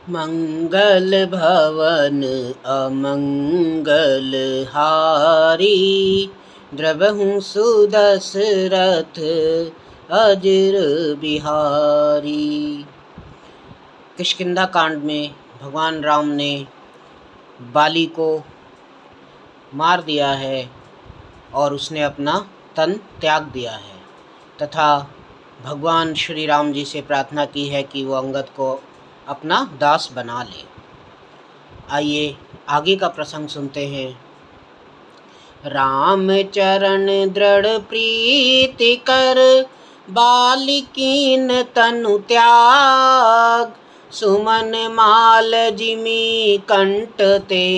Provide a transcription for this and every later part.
मंगल भवन अमंगल हारी, द्रवहु सुदशरथ अजर बिहारी। किष्किंधा कांड में भगवान राम ने बाली को मार दिया है और उसने अपना तन त्याग दिया है तथा भगवान श्री राम जी से प्रार्थना की है कि वो अंगद को अपना दास बना ले। आइए आगे का प्रसंग सुनते हैं। राम चरण दृढ़ प्रीति कर, बालिकीन तनु त्याग, सुमन माल जिमी कंठ ते,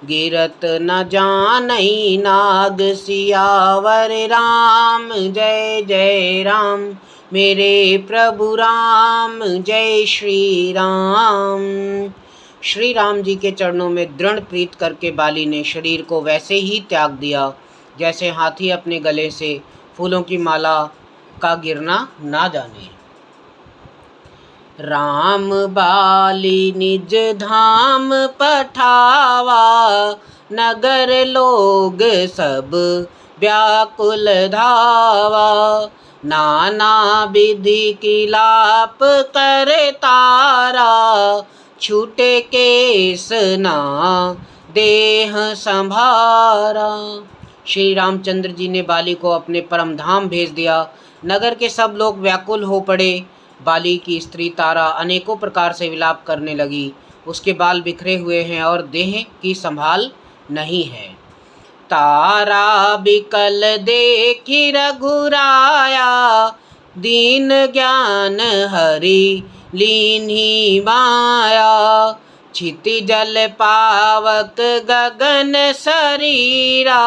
गिरत न जानई नाग। सियावर राम जय जय राम, मेरे प्रभु राम जय श्री राम। श्री राम जी के चरणों में दृढ़ प्रीत करके बाली ने शरीर को वैसे ही त्याग दिया जैसे हाथी अपने गले से फूलों की माला का गिरना ना जाने। राम बाली निज धाम पठावा, नगर लोग सब व्याकुल धावा। नाना विधि की लाप कर तारा, छूटे केस ना देह संभारा। श्री रामचंद्र जी ने बाली को अपने परम धाम भेज दिया। नगर के सब लोग व्याकुल हो पड़े। बाली की स्त्री तारा अनेकों प्रकार से विलाप करने लगी। उसके बाल बिखरे हुए हैं और देह की संभाल नहीं है। तारा बिकल देखी रघुराया, दीन ज्ञान हरि लीन्ही माया। क्षिति जल पावक गगन शरीरा,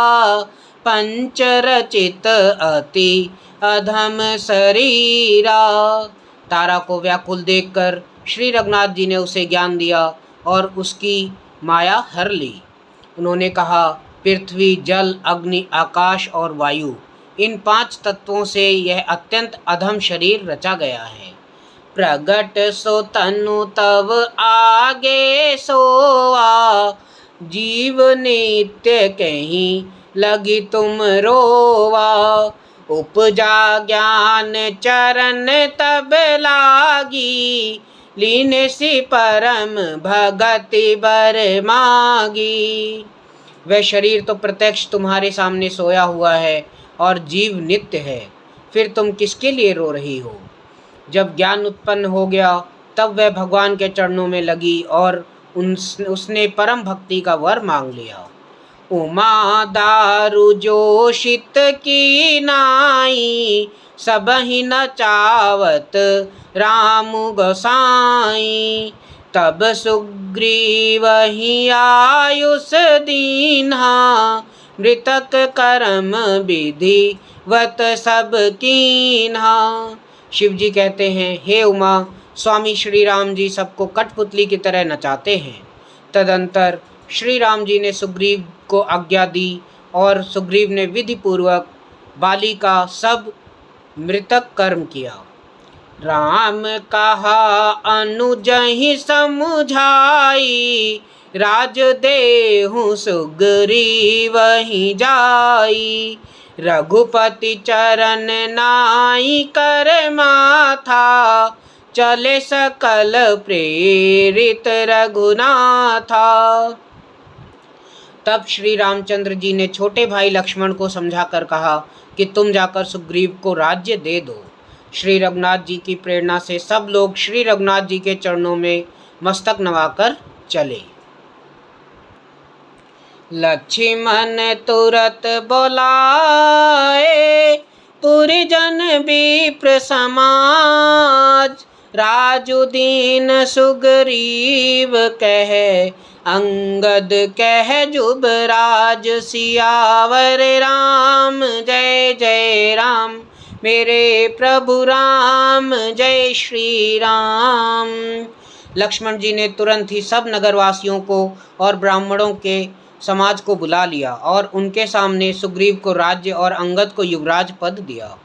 पंच रचित अति अधम शरीरा। तारा को व्याकुल देखकर श्री रघुनाथ जी ने उसे ज्ञान दिया और उसकी माया हर ली। उन्होंने कहा, पृथ्वी जल अग्नि आकाश और वायु, इन 5 तत्वों से यह अत्यंत अधम शरीर रचा गया है। प्रगट सो तनु तव आगे सोआ, जीव नित्य कहीं लगी तुम रोवा। उपजा ज्ञान चरण तब लागी, लीन सी परम भगति बर मागी। वह शरीर तो प्रत्यक्ष तुम्हारे सामने सोया हुआ है और जीव नित्य है, फिर तुम किसके लिए रो रही हो। जब ज्ञान उत्पन्न हो गया तब वह भगवान के चरणों में लगी और उसने परम भक्ति का वर मांग लिया। उमा दारु जोशित की नाई, सबहि नचावत राम गोसाई। तब सुग्रीव ही आयुष दीन्हा, मृतक कर्म विधि वत सब कीन्हा। शिव जी कहते हैं, हे उमा, स्वामी श्री राम जी सबको कठपुतली की तरह नचाते हैं। तदंतर श्री राम जी ने सुग्रीव को आज्ञा दी और सुग्रीव ने विधि पूर्वक बाली का सब मृतक कर्म किया। राम कहा अनुज ही समुझाई, राज देहु सुग्रीव ही जाई। रघुपति चरण नाई कर माथा, चले सकल प्रेरित रघुनाथा। तब श्री रामचंद्र जी ने छोटे भाई लक्ष्मण को समझाकर कहा कि तुम जाकर सुग्रीव को राज्य दे दो। श्री रघुनाथ जी की प्रेरणा से सब लोग श्री रघुनाथ जी के चरणों में मस्तक नवाकर चले। लक्ष्मण तुरत बोलाए, पुरजन विप्र समाज। राजुदीन सुग्रीव कहे, अंगद कह जुबराज। सियावर राम जय जय राम, मेरे प्रभु राम जय श्री राम। लक्ष्मण जी ने तुरंत ही सब नगरवासियों को और ब्राह्मणों के समाज को बुला लिया और उनके सामने सुग्रीव को राज्य और अंगद को युवराज पद दिया।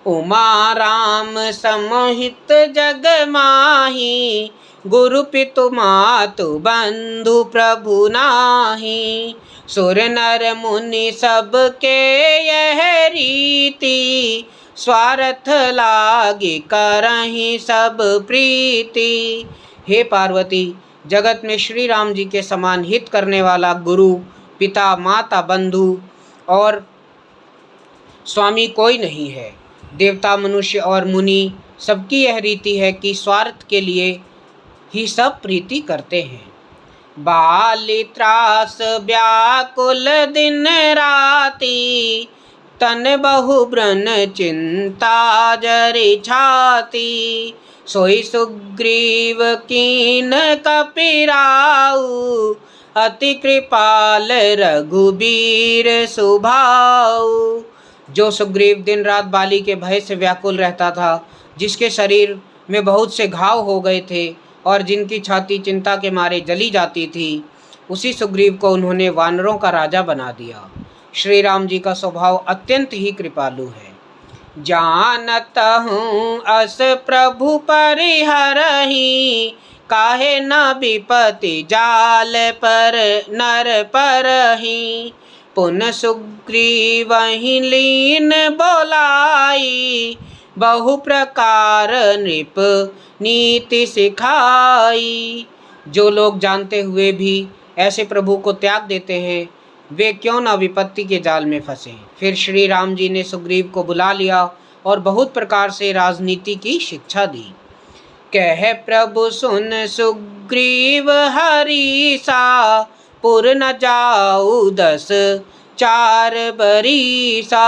उमा राम समोहित जग माही, गुरु पितु मातु बंधु प्रभु नाही। सुर नर मुनि सबके यह रीति, स्वार्थ लागी करहीं सब प्रीति। हे पार्वती, जगत में श्री राम जी के समान हित करने वाला गुरु, पिता, माता, बंधु और स्वामी कोई नहीं है। देवता, मनुष्य और मुनि सबकी यह रीति है कि स्वार्थ के लिए ही सब प्रीति करते हैं। बाली त्रास व्याकुल दिन राती, तन बहु ब्रन चिंता जरि छाती। सोई सुग्रीव कीन कपिराऊ, अति कृपाल रघुबीर सुभाऊ। जो सुग्रीव दिन रात बाली के भय से व्याकुल रहता था, जिसके शरीर में बहुत से घाव हो गए थे और जिनकी छाती चिंता के मारे जली जाती थी, उसी सुग्रीव को उन्होंने वानरों का राजा बना दिया। श्री राम जी का स्वभाव अत्यंत ही कृपालु है। जानत हूँ अस प्रभु परिहरहि, काहे न विपति जाल पर नर परहि। पुन सुग्रीवहि लीन बोलाई, बहु प्रकार नृप नीति सिखाई। जो लोग जानते हुए भी ऐसे प्रभु को त्याग देते हैं, वे क्यों न विपत्ति के जाल में फंसे। फिर श्री राम जी ने सुग्रीव को बुला लिया और बहुत प्रकार से राजनीति की शिक्षा दी। कह प्रभु सुन सुग्रीव हरीसा, पुर न जाऊ 10 4 बरीसा।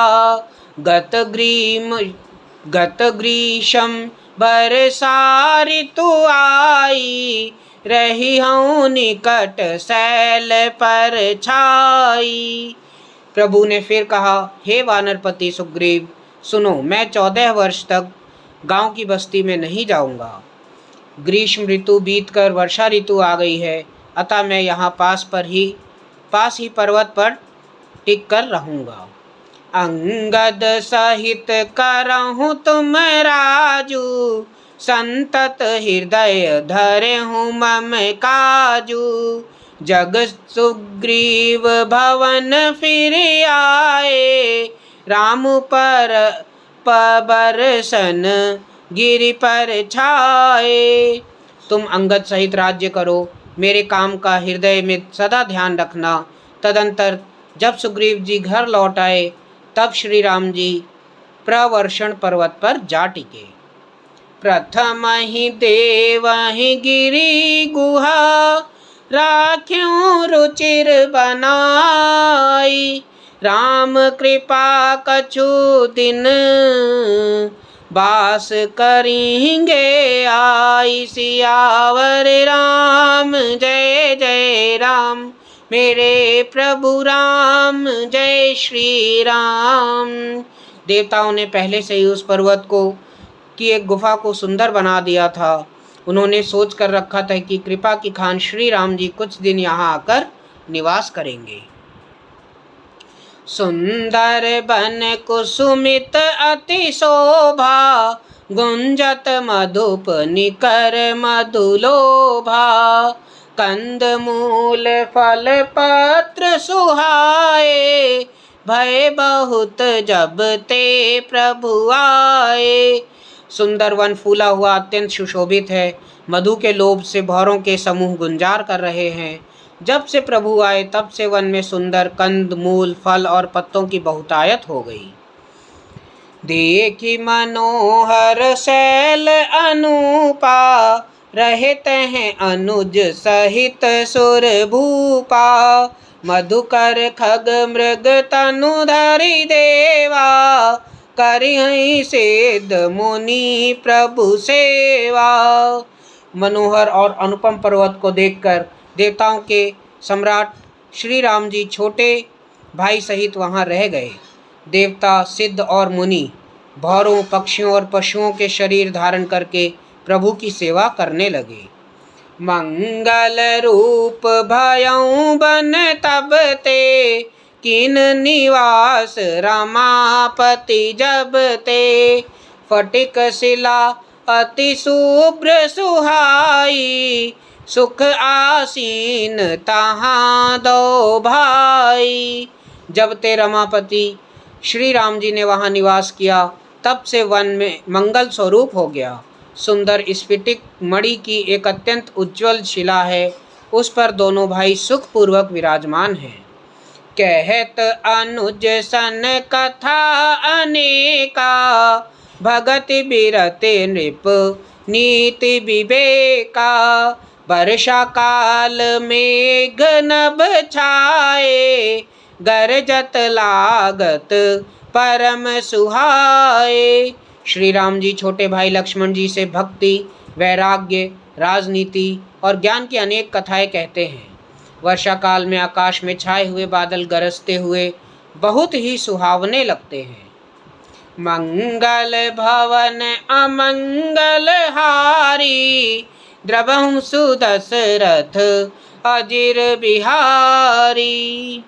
गत ग्रीष्म बरसा ऋतु आई, रही हूँ निकट शैल पर छाई। प्रभु ने फिर कहा, हे वानरपति सुग्रीव, सुनो, मैं 14 वर्ष तक गांव की बस्ती में नहीं जाऊंगा। ग्रीष्म ऋतु बीतकर वर्षा ऋतु आ गई है, अतः मैं यहाँ पास ही पर्वत पर टिक कर रहूँगा। अंगद सहित करहूँ तुम राजू, संतत हृदय धरे हूँ मम काजू। जग सुग्रीव भवन फिर आए, राम पर बरसन गिरि पर छाए। तुम अंगद सहित राज्य करो, मेरे काम का हृदय में सदा ध्यान रखना। तदंतर जब सुग्रीव जी घर लौट आए, तब श्री राम जी प्रवर्षण पर्वत पर जा टिके। प्रथम ही देवहि गिरि गुहा, राख्यूं रुचिर बनाई। राम कृपा कछु दिन बास करेंगे आई। सियावर राम जय जय राम, मेरे प्रभु राम जय श्री राम। देवताओं ने पहले से ही उस पर्वत को की एक गुफा को सुंदर बना दिया था। उन्होंने सोच कर रखा था कि कृपा की खान श्री राम जी कुछ दिन यहाँ आकर निवास करेंगे। सुंदर बन कुसुमित अति शोभा, गुंजत मधुप निकर मधुलोभा। कंद मूल फल पत्र सुहाए, भय बहुत जब ते प्रभु आए। सुंदर वन फूला हुआ अत्यंत सुशोभित है, मधु के लोभ से भौरों के समूह गुंजार कर रहे हैं। जब से प्रभु आए तब से वन में सुंदर कंद मूल फल और पत्तों की बहुतायत हो गई। देखी मनोहर शैल अनूपा, रहते हैं अनुज सहित सुर भूपा। मधुकर खग मृग तनु धरि देवा, करिहि सिद्ध मुनि प्रभु सेवा। मनोहर और अनुपम पर्वत को देखकर देवताओं के सम्राट श्री राम जी छोटे भाई सहित वहाँ रह गए। देवता, सिद्ध और मुनि भौरों, पक्षियों और पशुओं के शरीर धारण करके प्रभु की सेवा करने लगे। मंगल रूप भयऊ बन तब ते, किन निवास रमापति जब ते। फटिक शिला अति शुभ्र सुहाई, सुख आसीन तहाँ दो भाई। जब ते रमापति श्री राम जी ने वहाँ निवास किया, तब से वन में मंगल स्वरूप हो गया। सुंदर स्फटिक मणि की एक अत्यंत उज्ज्वल शिला है, उस पर दोनों भाई सुखपूर्वक विराजमान हैं। कहत अनुज सन कथा अनेका, भगति बिरते नृप नीति विवेका। वर्षा काल मेघ नभ छाए, गरजत लागत परम सुहाए। श्री राम जी छोटे भाई लक्ष्मण जी से भक्ति, वैराग्य, राजनीति और ज्ञान की अनेक कथाएं कहते हैं। वर्षा काल में आकाश में छाए हुए बादल गरजते हुए बहुत ही सुहावने लगते हैं। मंगल भवन अमंगल हारी, द्रवहु सुदशरथ अजिर बिहारी।